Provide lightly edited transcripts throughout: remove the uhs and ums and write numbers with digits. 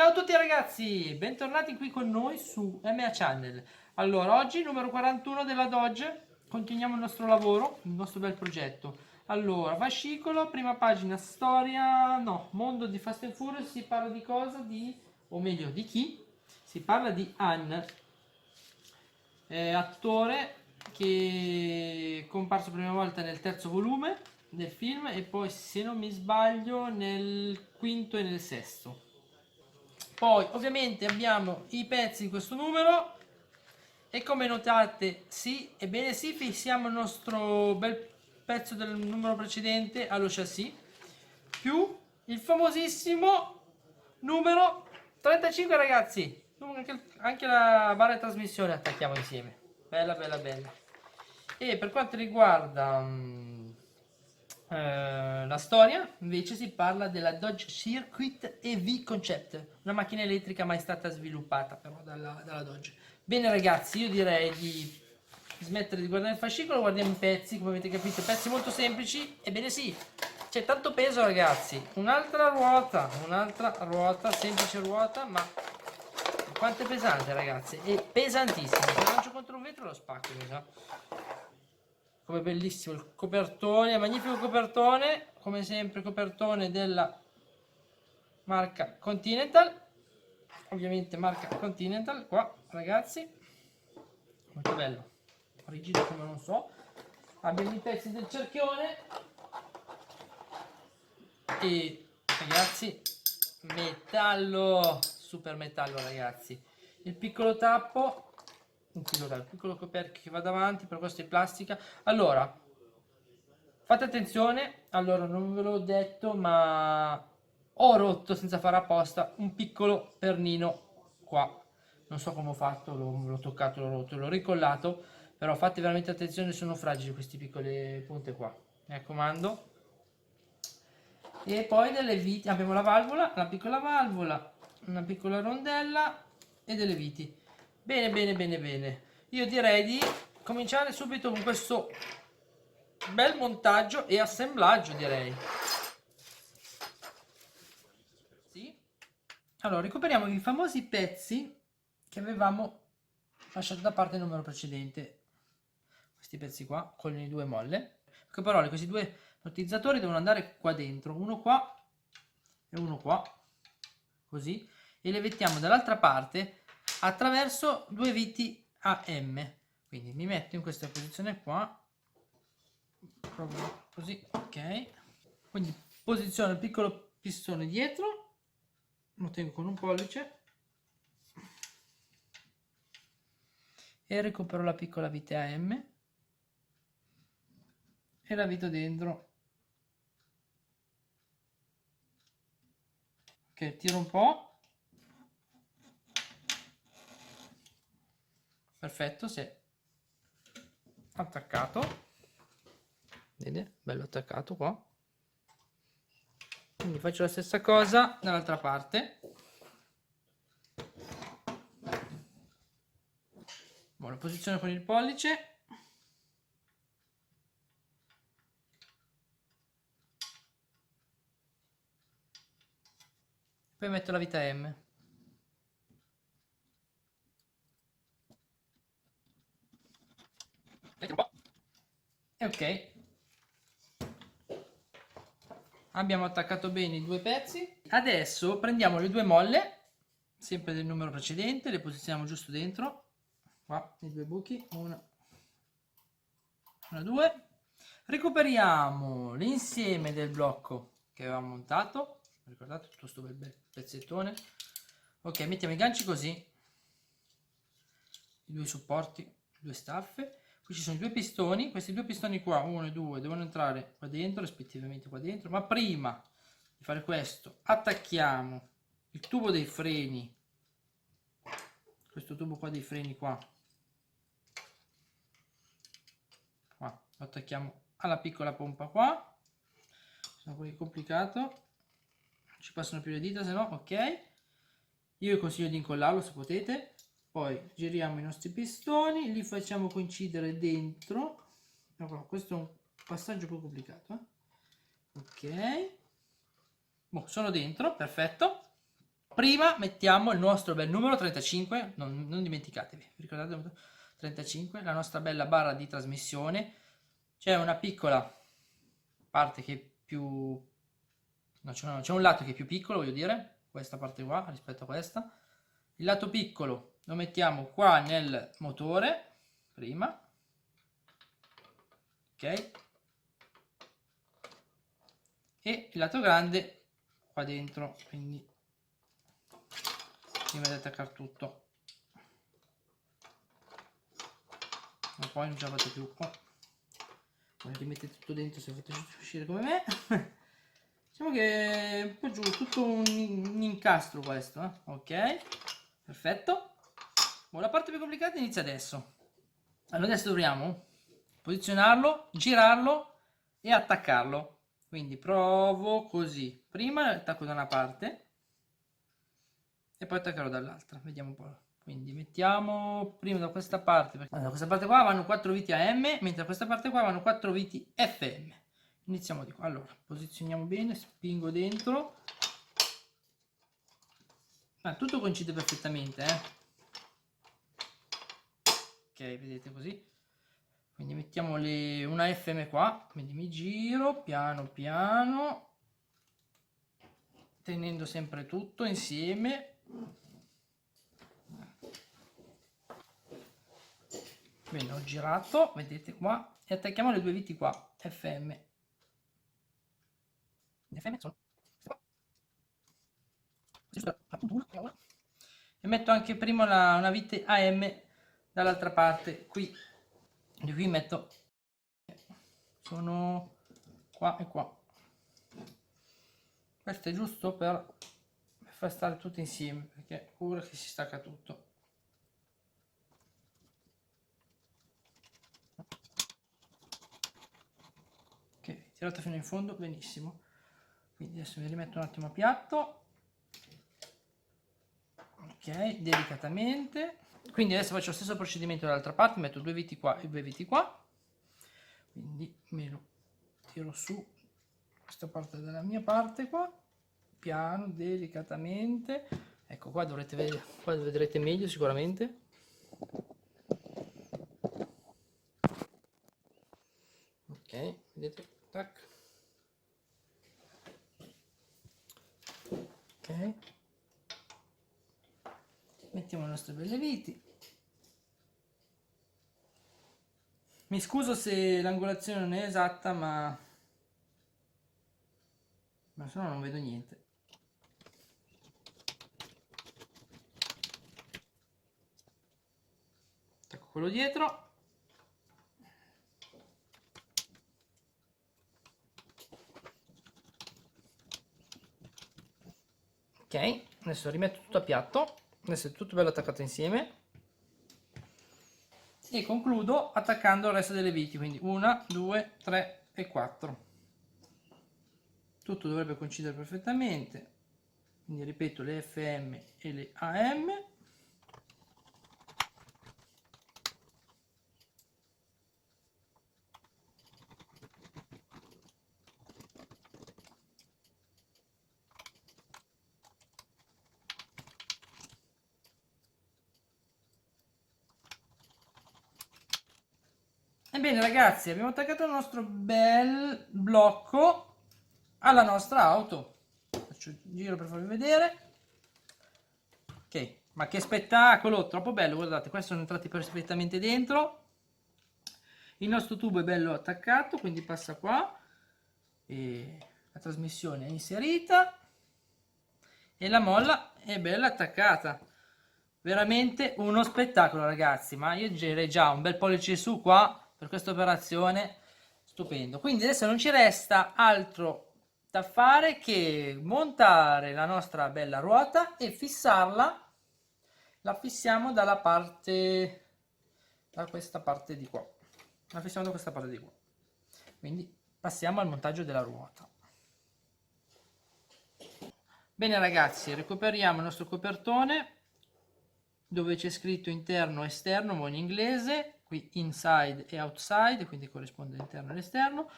Ciao a tutti ragazzi, bentornati qui con noi su MA Channel. Allora, oggi numero 41 della Dodge, continuiamo il nostro lavoro, il nostro bel progetto. Allora, fascicolo, prima pagina, storia, no, mondo di Fast and Furious, si parla di cosa? O meglio, di chi? Si parla di Han, attore che è comparso per la prima volta nel terzo volume del film e poi, se non mi sbaglio, nel quinto e nel sesto. Poi ovviamente abbiamo i pezzi di questo numero e come notate sì, ebbene sì, fissiamo il nostro bel pezzo del numero precedente allo chassis più il famosissimo numero 35 ragazzi. Anche la barra di trasmissione attacchiamo insieme, bella bella bella. E per quanto riguarda la storia, invece, si parla della Dodge Circuit EV Concept, una macchina elettrica mai stata sviluppata però dalla Dodge. Bene ragazzi, io direi di smettere di guardare il fascicolo, guardiamo i pezzi, come avete capito, pezzi molto semplici. Ebbene sì, c'è tanto peso ragazzi, un'altra ruota, semplice ruota, ma quanto è pesante ragazzi, è pesantissimo, se lancio contro un vetro lo spacco, mi sa. Come bellissimo il copertone, magnifico copertone, come sempre copertone della marca Continental, ovviamente marca Continental qua ragazzi, molto bello, rigido come non so. Abbiamo i pezzi del cerchione e ragazzi metallo, super metallo ragazzi, il piccolo tappo, un piccolo coperchio che va davanti, per questo è plastica. Allora fate attenzione, allora non ve l'ho detto ma ho rotto senza fare apposta un piccolo pernino qua, non so come ho fatto, l'ho toccato, l'ho rotto, l'ho ricollato, però fate veramente attenzione, sono fragili queste piccole punte qua, mi raccomando. E poi delle viti, abbiamo la valvola, la piccola valvola, una piccola rondella e delle viti. Bene bene bene bene, io direi di cominciare subito con questo bel montaggio e assemblaggio direi. Sì. Allora recuperiamo i famosi pezzi che avevamo lasciato da parte nel numero precedente, questi pezzi qua con le due molle. In poche parole, questi due ammortizzatori devono andare qua dentro, uno qua e uno qua, così, e le mettiamo dall'altra parte attraverso due viti AM. Quindi mi metto in questa posizione qua, proprio così, ok. Quindi posiziono il piccolo pistone dietro, lo tengo con un pollice e recupero la piccola vite AM e la vito dentro. Ok, tiro un po'. Perfetto, si è attaccato. Vedete? Bello attaccato qua. Quindi faccio la stessa cosa dall'altra parte. Buona posizione con il pollice. Poi metto la vita M. E ok. Abbiamo attaccato bene i due pezzi. Adesso prendiamo le due molle, sempre del numero precedente, le posizioniamo giusto dentro. Qua, i due buchi, una, due. Recuperiamo l'insieme del blocco che avevamo montato. Ricordate tutto questo bel pezzettone. Ok, mettiamo i ganci così, i due supporti, due staffe. Qui ci sono i due pistoni, questi due pistoni qua, 1 e 2, devono entrare qua dentro, rispettivamente qua dentro, ma prima di fare questo attacchiamo il tubo dei freni, questo tubo qua dei freni qua, lo attacchiamo alla piccola pompa qua, se no poi è complicato, ci passano più le dita, se no, ok. Io vi consiglio di incollarlo se potete. Poi giriamo i nostri pistoni, li facciamo coincidere dentro. Allora, questo è un passaggio più complicato. Ok. Boh, sono dentro, perfetto. prima mettiamo il nostro bel numero 35, non dimenticatevi, ricordate il 35, la nostra bella barra di trasmissione. C'è una piccola parte che è più, no, c'è un lato che è più piccolo, voglio dire, questa parte qua rispetto a questa. Il lato piccolo lo mettiamo qua nel motore, prima, ok, e il lato grande qua dentro, quindi prima di attaccare tutto, ma poi non ce la fate più qua. Poi rimettete tutto dentro se fate uscire come me. Diciamo che è un po' giù, tutto un incastro questo, ok, perfetto. La parte più complicata inizia adesso. Allora adesso dobbiamo posizionarlo, girarlo e attaccarlo. Quindi provo così, prima attacco da una parte e poi attaccherò dall'altra, vediamo un po'. Quindi mettiamo prima da questa parte, perché da questa parte qua vanno 4 viti AM, mentre da questa parte qua vanno 4 viti FM. Iniziamo di qua. Allora, posizioniamo bene, spingo dentro. Tutto coincide perfettamente, ok, vedete così. Quindi mettiamo una FM qua, quindi mi giro piano piano, tenendo sempre tutto insieme. Bene, ho girato, vedete qua, e attacchiamo le due viti qua, FM. Le FM sono qua. E metto anche prima una vite AM dall'altra parte, qui. Di qui metto, sono qua e qua. Questo è giusto per far stare tutto insieme, perché ora che si stacca tutto. Ok, tirato fino in fondo, benissimo. Quindi adesso mi rimetto un attimo a piatto. Ok, delicatamente. Quindi adesso faccio lo stesso procedimento dall'altra parte, metto due viti qua e due viti qua. Quindi me lo tiro su questa parte della mia parte qua, piano, delicatamente. Ecco qua dovrete vedere, qua vedrete meglio sicuramente. Ok, vedete? Tac. Ok. Mettiamo le nostre belle viti. Mi scuso se l'angolazione non è esatta, ma se no non vedo niente. Attacco quello dietro. Ok, adesso rimetto tutto a piatto. Adesso è tutto bello attaccato insieme. E concludo attaccando il resto delle viti, quindi 1, 2, 3 e 4. Tutto dovrebbe coincidere perfettamente, quindi ripeto le FM e le AM. Ebbene ragazzi, abbiamo attaccato il nostro bel blocco alla nostra auto. Faccio il giro per farvi vedere. Ok, ma che spettacolo, troppo bello, guardate, questi sono entrati perfettamente dentro. Il nostro tubo è bello attaccato, quindi passa qua. E la trasmissione è inserita. E la molla è bella attaccata. Veramente uno spettacolo ragazzi, ma io girerei già un bel pollice su qua per questa operazione, stupendo. Quindi adesso non ci resta altro da fare che montare la nostra bella ruota e fissarla. La fissiamo dalla parte, da questa parte di qua, la fissiamo da questa parte di qua. Quindi passiamo al montaggio della ruota. Bene ragazzi, recuperiamo il nostro copertone dove c'è scritto interno e esterno, ma in inglese, qui inside e outside, quindi corrisponde all'interno e all'esterno.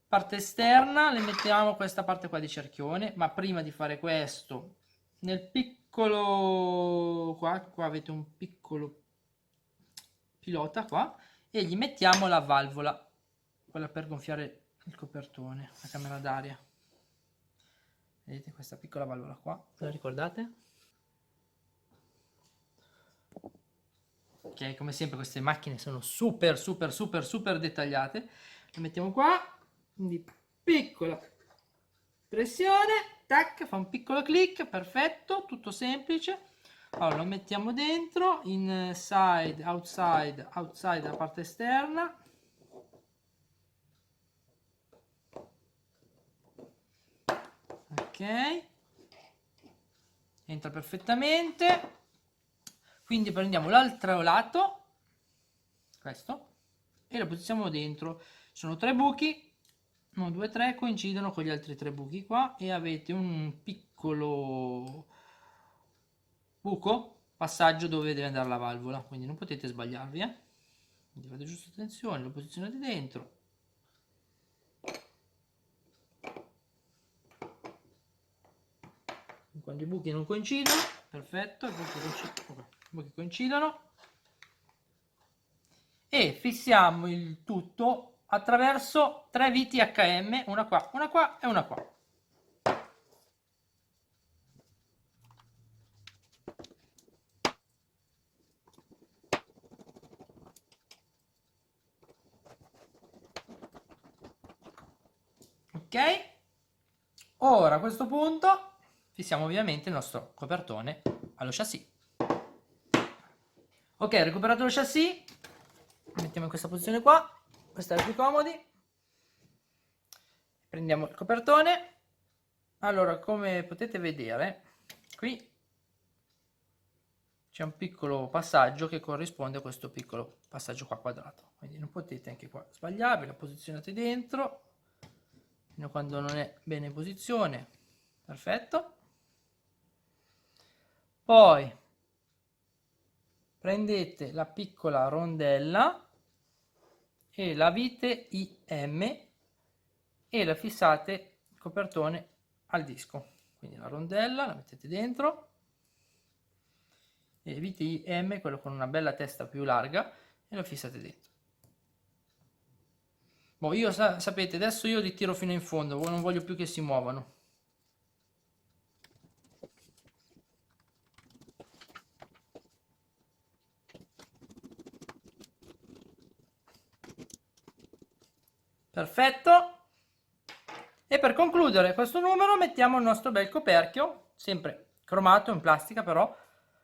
Parte esterna, le mettiamo questa parte qua di cerchione, ma prima di fare questo nel piccolo qua avete un piccolo pilota qua, e gli mettiamo la valvola, quella per gonfiare il copertone, la camera d'aria. Vedete questa piccola valvola qua, la ricordate? Ok, come sempre queste macchine sono super dettagliate. Lo mettiamo qua, quindi piccola pressione, tac, fa un piccolo click, perfetto, tutto semplice. Allora lo mettiamo dentro, inside, outside, outside la parte esterna. Ok, entra perfettamente. Quindi prendiamo l'altro lato, questo, e lo posizioniamo dentro. Sono 3 buchi, 1, 2, 3, coincidono con gli altri 3 buchi qua, e avete un piccolo buco, passaggio dove deve andare la valvola, quindi non potete sbagliarvi, quindi fate giusto attenzione, lo posizionate dentro. Quando i buchi non coincidono, perfetto, i buchi coincidono, e fissiamo il tutto attraverso 3 viti HM, una qua e una qua. Ok, ora a questo punto fissiamo ovviamente il nostro copertone allo chassis. Ok, recuperato lo chassis, lo mettiamo in questa posizione qua per stare più comodi. Prendiamo il copertone. Allora, come potete vedere, qui c'è un piccolo passaggio che corrisponde a questo piccolo passaggio qua quadrato, quindi non potete anche qua sbagliarvi, la posizionate dentro fino a quando non è bene in posizione, perfetto. Poi prendete la piccola rondella e la vite IM e la fissate il copertone al disco, quindi la rondella la mettete dentro e vite IM, quello con una bella testa più larga, e lo fissate dentro. Boh, io sapete, adesso io li tiro fino in fondo, non voglio più che si muovano. Perfetto. E per concludere questo numero mettiamo il nostro bel coperchio, sempre cromato in plastica però.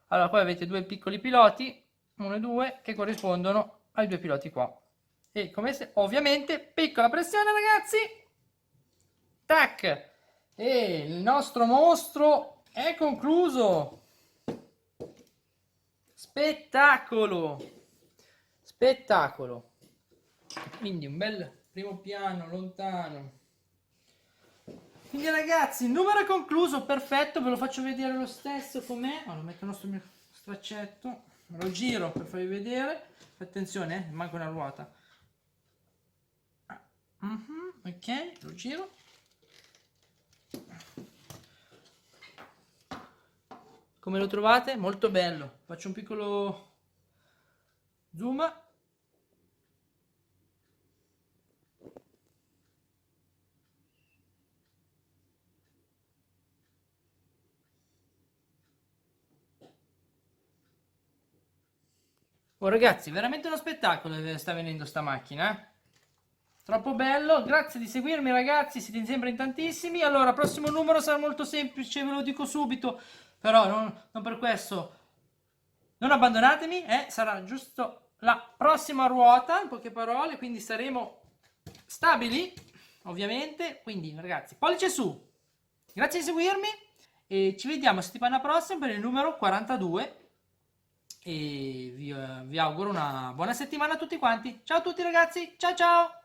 Allora poi avete 2 piccoli piloti, 1 e 2, che corrispondono ai 2 piloti qua. E come se, ovviamente, piccola pressione ragazzi, tac, e il nostro mostro è concluso. Spettacolo, spettacolo. Quindi un bel primo piano lontano. Quindi ragazzi, il numero è concluso, perfetto, ve lo faccio vedere lo stesso com'è. Allora, metto il nostro straccetto, lo giro per farvi vedere. Attenzione, manca una ruota. Ok, lo giro. Come lo trovate? Molto bello. Faccio un piccolo zoom. Oh ragazzi, veramente uno spettacolo sta venendo sta macchina, Troppo bello, grazie di seguirmi ragazzi, siete sempre in tantissimi. Allora, prossimo numero sarà molto semplice, ve lo dico subito, però non per questo non abbandonatemi, sarà giusto la prossima ruota, in poche parole, quindi saremo stabili, ovviamente. Quindi ragazzi, pollice su, grazie di seguirmi e ci vediamo settimana prossima per il numero 42 e vi auguro una buona settimana a tutti quanti. Ciao a tutti ragazzi, ciao ciao!